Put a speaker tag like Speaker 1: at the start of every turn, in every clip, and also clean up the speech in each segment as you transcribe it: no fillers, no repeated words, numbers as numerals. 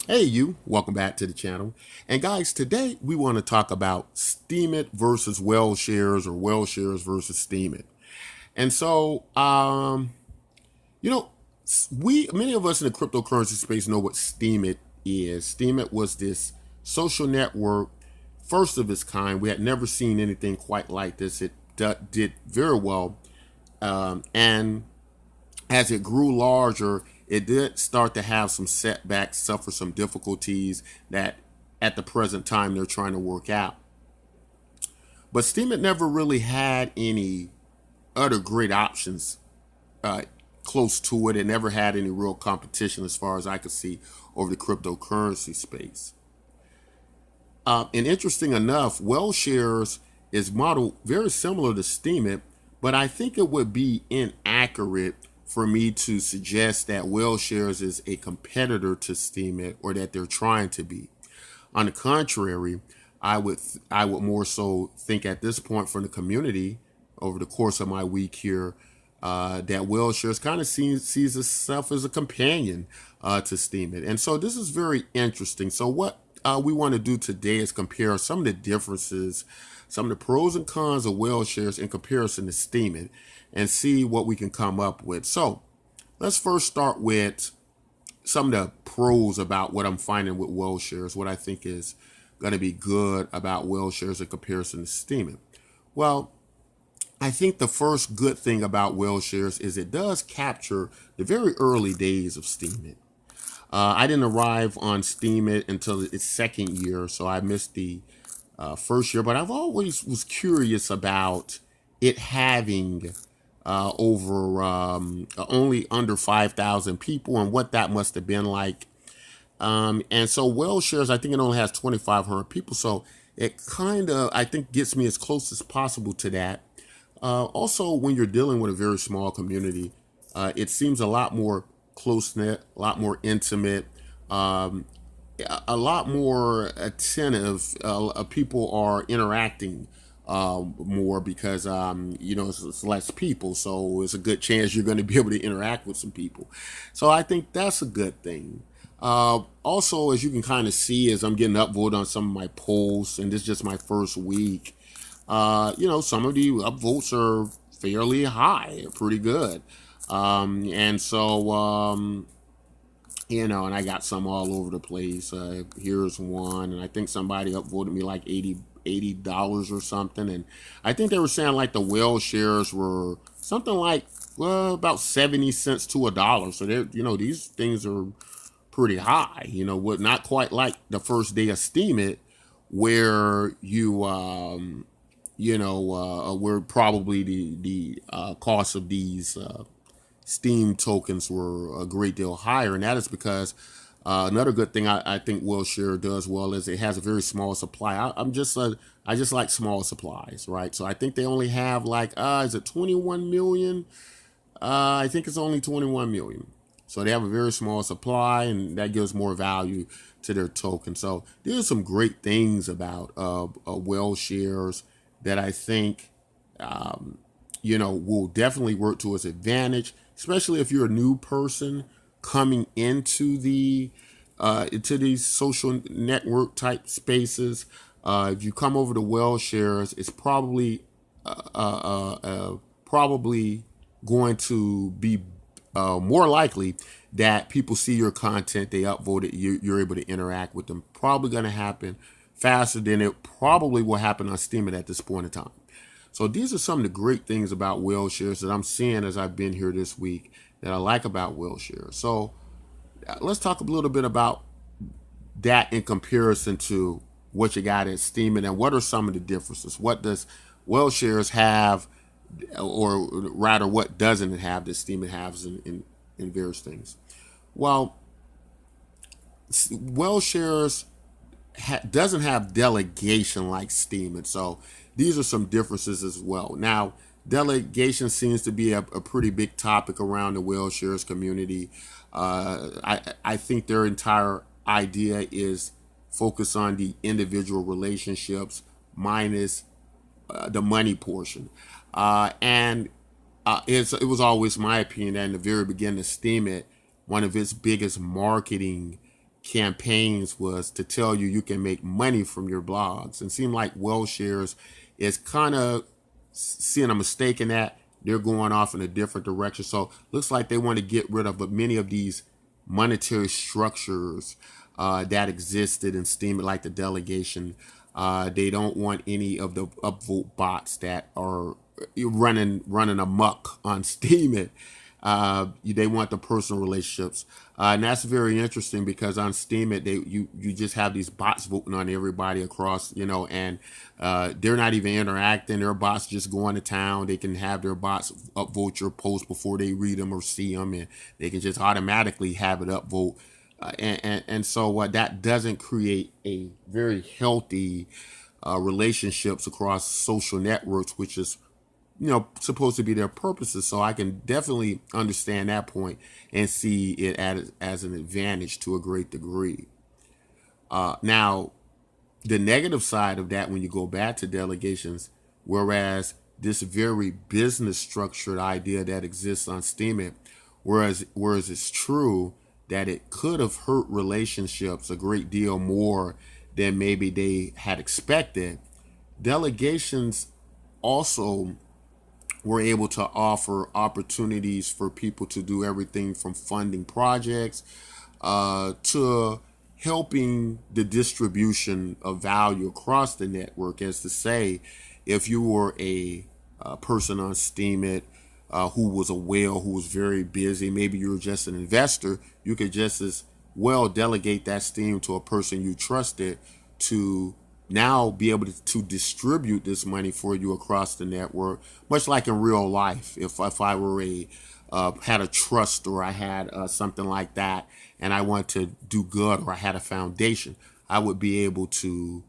Speaker 1: Hey, welcome back to the channel. And guys, today we want to talk about Steemit versus Wellshares or Wellshares versus Steemit. And so, you know, many of us in the cryptocurrency space know what Steemit is. Steemit was this social network, first of its kind. We had never seen anything quite like this. It did very well. And as it grew larger, it did start to have some setbacks, suffer some difficulties that at the present time they're trying to work out. But Steemit never really had any other great options uh, close to it. It never had any real competition as far as I could see over the cryptocurrency space. And interesting enough, Wellshares is modeled very similar to Steemit, but I think it would be inaccurate for me to suggest that Wellshares is a competitor to Steemit or that they're trying to be. On the contrary, I would more so think at this point from the community over the course of my week here that Wellshares kind of sees itself as a companion to Steemit, and so this is very interesting. So what we want to do today is compare some of the differences, some of the pros and cons of Wellshares in comparison to Steemit, and see what we can come up with. So let's first start with some of the pros about what I'm finding with Wellshares, what I think is going to be good about Wellshares in comparison to Steemit. Well, I think the first good thing about Wellshares is it does capture the very early days of Steemit. I didn't arrive on Steemit until its second year, so I missed the first year. But I've always was curious about it having over only under 5,000 people and what that must have been like. And so Wellshares, I think it only has 2,500 people, so it kind of I think gets me as close as possible to that. Also, when you're dealing with a very small community, it seems a lot more close knit, a lot more intimate, um, a lot more attentive. People are interacting more because it's less people, so it's a good chance you're going to be able to interact with some people. So I think that's a good thing. Also, as you can kind of see, as I'm getting upvoted on some of my posts, and this is just my first week, some of the upvotes are fairly high, pretty good. And so, and I got some all over the place. Here's one, and I think somebody upvoted me like $80 or something. And I think they were saying like the whale shares were something like, well, about 70 cents to a dollar. So they're, these things are pretty high, what not quite like the first day of Steemit where where probably the cost of these Steam tokens were a great deal higher, and that is because another good thing I think Wellshare does well is it has a very small supply. I just like small supplies, right? So I think they only have like is it 21 million? I think it's only 21 million. So they have a very small supply, and that gives more value to their token. So there's some great things about Wellshares that I think will definitely work to its advantage, especially if you're a new person coming into these social network type spaces. If you come over to Wellshares, it's probably going to be more likely that people see your content, they upvote it, you're able to interact with them. Probably going to happen faster than it probably will happen on Steam at this point in time. So these are some of the great things about Wellshares that I'm seeing as I've been here this week that I like about Wellshares. So let's talk a little bit about that in comparison to what you got at Steam, and what are some of the differences? What does Wellshares have, or rather, what doesn't it have that Steam has in various things? Well, Wellshares doesn't have delegation like Steam, and so these are some differences as well. Now, delegation seems to be a pretty big topic around the Wellshares community. I think their entire idea is focus on the individual relationships minus the money portion. And it was always my opinion that in the very beginning of Steemit, one of its biggest marketing campaigns was to tell you you can make money from your blogs. And it seemed like Wellshares is kind of seeing a mistake in that. They're going off in a different direction. So looks like they want to get rid of many of these monetary structures that existed in Steemit, like the delegation. They don't want any of the upvote bots that are running amok on Steemit. They want the personal relationships, and that's very interesting because on Steemit, you just have these bots voting on everybody across, and they're not even interacting. Their bots just going to town. They can have their bots upvote your post before they read them or see them, and they can just automatically have it upvote. And so that doesn't create a very healthy relationships across social networks, which is supposed to be their purposes. So I can definitely understand that point and see it as an advantage to a great degree. Now, the negative side of that, when you go back to delegations, whereas this very business structured idea that exists on Steemit, whereas it's true that it could have hurt relationships a great deal more than maybe they had expected, delegations also were able to offer opportunities for people to do everything from funding projects to helping the distribution of value across the network. As to say, if you were a person on Steemit who was a whale, who was very busy, maybe you were just an investor, you could just as well delegate that steam to a person you trusted to now be able to distribute this money for you across the network, much like in real life. If I were had a trust, or I had something like that, and I want to do good, or I had a foundation, I would be able to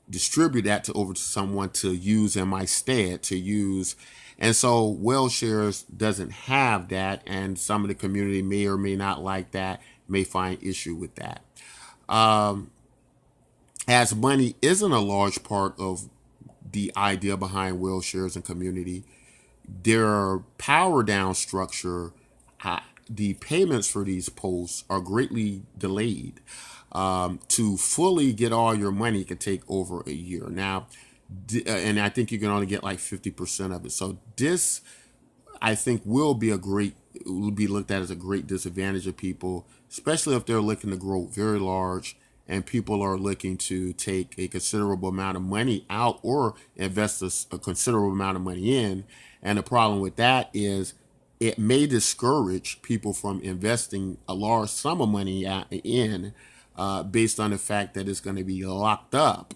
Speaker 1: distribute that over to someone to use in my stead, to use. And so Wellshares doesn't have that, and some of the community may or may not like that, may find issue with that. As money isn't a large part of the idea behind Wellshares and community, their power down structure, the payments for these posts are greatly delayed. To fully get all your money can take over a year. Now, and I think you can only get like 50% of it. So this, I think, will be looked at as a great disadvantage of people, especially if they're looking to grow very large and people are looking to take a considerable amount of money out or invest a considerable amount of money in. And the problem with that is it may discourage people from investing a large sum of money in based on the fact that it's going to be locked up.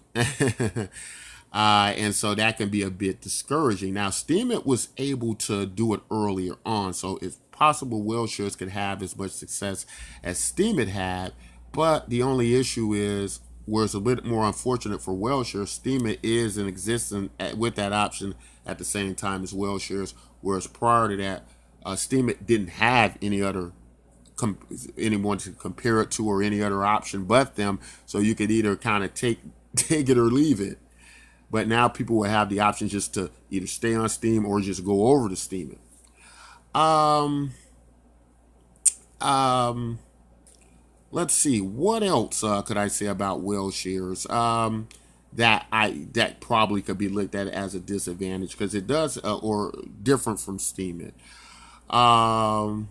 Speaker 1: And so that can be a bit discouraging. Now, Steemit was able to do it earlier on, so it's possible Wellshares could have as much success as Steemit had. But the only issue is, where it's a bit more unfortunate for Wellshares, Steemit is in existence with that option at the same time as Wellshares, whereas prior to that, Steemit didn't have anyone to compare it to or any other option but them. So you could either kind of take it or leave it. But now people will have the option just to either stay on Steem or just go over to Steemit. Let's see, what else could I say about Wellshares that probably could be looked at as a disadvantage, because it does or different from Steemit. Well,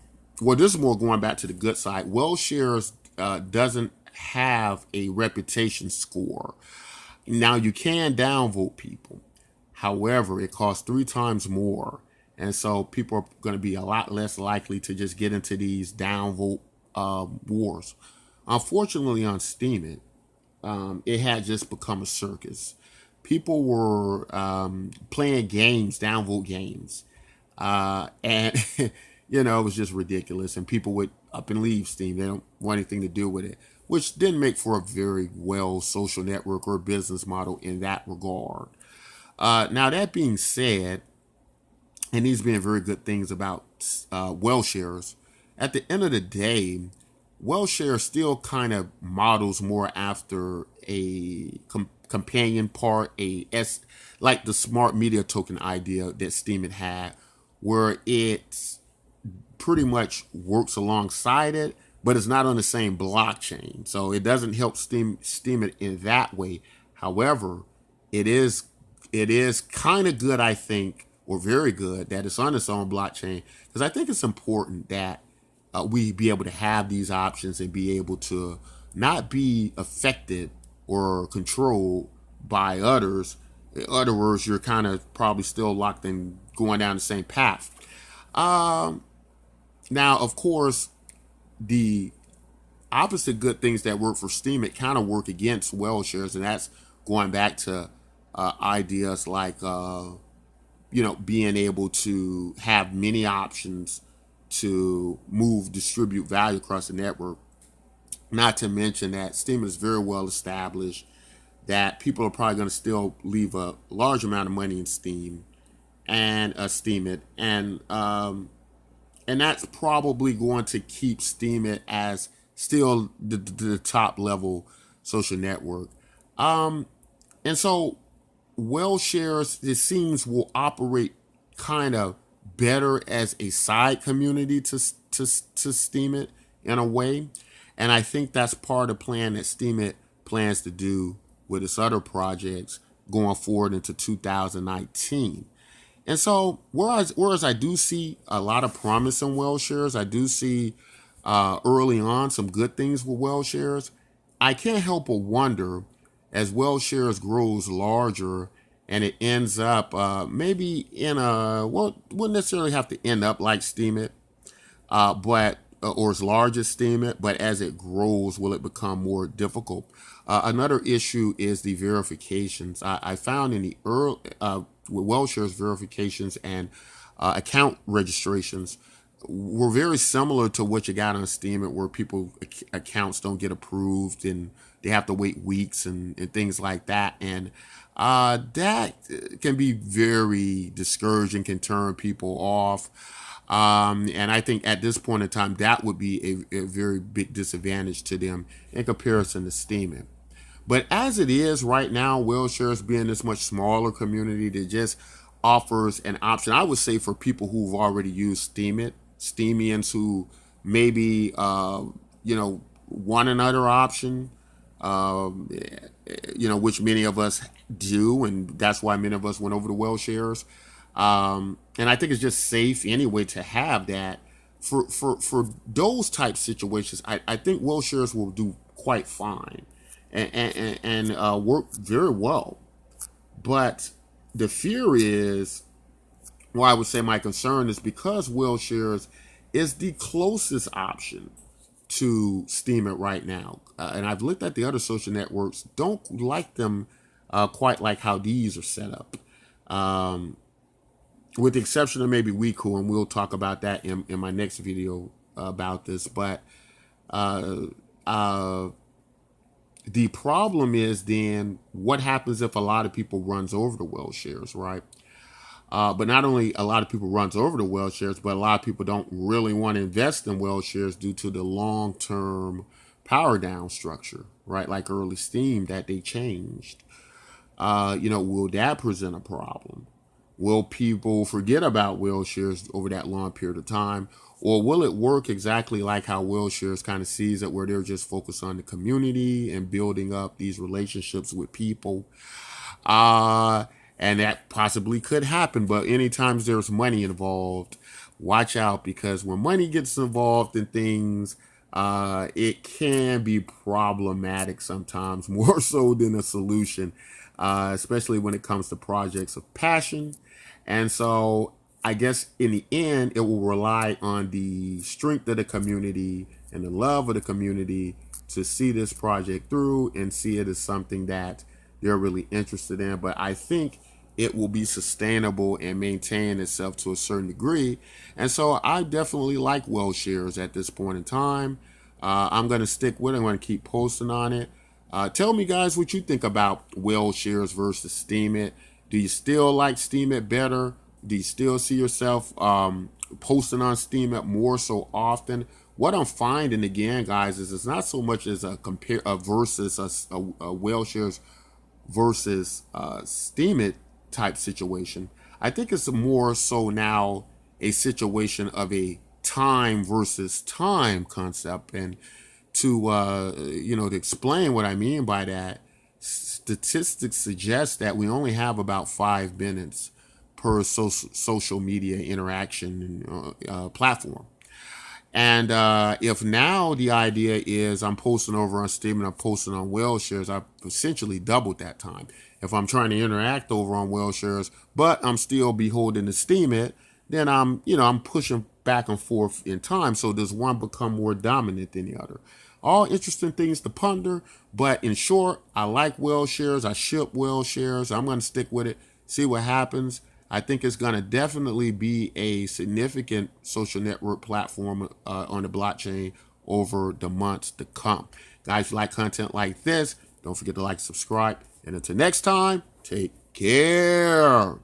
Speaker 1: this is more going back to the good side. Wellshares doesn't have a reputation score. Now, you can downvote people. However, it costs 3 times more. And so people are going to be a lot less likely to just get into these downvote wars. Unfortunately, on Steemit, it had just become a circus. People were playing games, downvote games. And, it was just ridiculous. And people would up and leave Steem. They don't want anything to do with it, which didn't make for a very well social network or business model in that regard. Now, that being said, and these being very good things about Wellshares, at the end of the day, Wellshares still kind of models more after a companion part, like the smart media token idea that Steemit had, where it pretty much works alongside it, but it's not on the same blockchain. So it doesn't help Steemit in that way. However, it is kind of good, I think, or very good that it's on its own blockchain, because I think it's important that we be able to have these options and be able to not be affected or controlled by others. In other words, you're kind of probably still locked in going down the same path. Um, Now, of course, the opposite good things that work for Steemit kind of work against Wellshares, and that's going back to ideas like being able to have many options to distribute value across the network. Not to mention that Steemit is very well established, that people are probably going to still leave a large amount of money in Steem and Steemit, and that's probably going to keep Steemit as still the top level social network. And so Wellshares, it seems, will operate kind of better as a side community to Steemit in a way. And I think that's part of the plan that Steemit plans to do with its other projects going forward into 2019. And so, whereas I do see a lot of promise in Wellshares, I do see early on some good things with Wellshares. I can't help but wonder, as Wellshares grows larger and it ends up maybe in wouldn't necessarily have to end up like Steemit, but or as large as Steemit, but as it grows, will it become more difficult? Another issue is the verifications. I found in the early with Wellshares, verifications and account registrations were very similar to what you got on Steemit, where people accounts don't get approved and they have to wait weeks and things like that. And that can be very discouraging, can turn people off. And I think at this point in time, that would be a very big disadvantage to them in comparison to Steemit. But as it is right now, Wellshares being this much smaller community that just offers an option, I would say, for people who've already used Steemit, Steemians who maybe, want another option, which many of us do, and that's why many of us went over to Wellshares. And I think it's just safe anyway to have that. For those type situations, I think Wellshares will do quite fine and work very well. But the fear is, well, I would say my concern is because Wellshares is the closest option to Steemit right now. And I've looked at the other social networks, don't like them quite like how these are set up. With the exception of maybe WeCool, and we'll talk about that in my next video about this. But the problem is then what happens if a lot of people runs over the Wellshares, right? But not only a lot of people runs over the Wellshares, but a lot of people don't really want to invest in Wellshares due to the long-term power down structure, right? Like early Steem that they changed. Will that present a problem? Will people forget about Wellshares over that long period of time? Or will it work exactly like how Wellshares kind of sees it, where they're just focused on the community and building up these relationships with people? And that possibly could happen, but anytime there's money involved, watch out, because when money gets involved in things, it can be problematic sometimes, more so than a solution, especially when it comes to projects of passion. And so I guess in the end, it will rely on the strength of the community and the love of the community to see this project through and see it as something that they're really interested in. But I think it will be sustainable and maintain itself to a certain degree. And so I definitely like Wellshares at this point in time. I'm going to stick with it. I'm going to keep posting on it. Tell me, guys, what you think about Wellshares versus Steemit. Do you still like Steemit better? Do you still see yourself posting on Steemit more so often? What I'm finding again, guys, is it's not so much as a versus a Wellshares versus Steemit type situation. I think it's more so now a situation of a time versus time concept. And to to explain what I mean by that, statistics suggest that we only have about 5 minutes per social media interaction platform. And if now the idea is I'm posting over on Steemit, I'm posting on Wellshares, I've essentially doubled that time. If I'm trying to interact over on Wellshares, but I'm still beholden to Steemit, then I'm pushing back and forth in time. So does one become more dominant than the other? All interesting things to ponder, but in short, I like Wellshares. I ship Wellshares. I'm going to stick with it, see what happens. I think it's going to definitely be a significant social network platform on the blockchain over the months to come. Guys, if you like content like this, don't forget to like, subscribe. And until next time, take care.